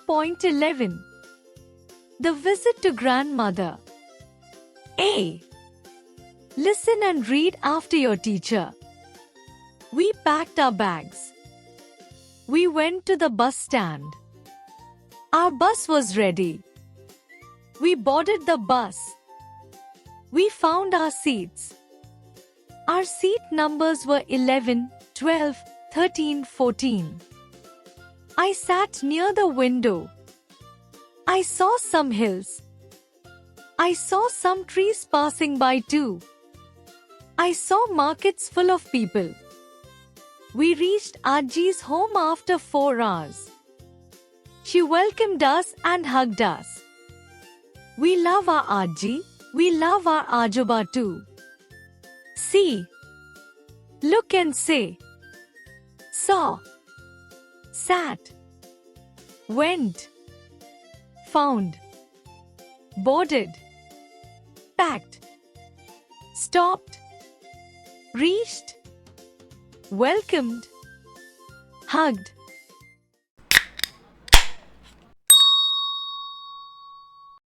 Point 11. The visit to grandmother. A. Listen and read after your teacher. We packed our bags. We went to the bus stand. Our bus was ready. We boarded the bus. We found our seats. Our seat numbers were 11, 12, 13, 14. I sat near the window. I saw some hills. I saw some trees passing by too. I saw markets full of people. We reached Aji's home after 4 hours. She welcomed us and hugged us. We love our Aji. We love our Ajoba too. See. Look and say. Saw. Sat. Went. Found. Boarded. Packed. Stopped. Reached. Welcomed. Hugged.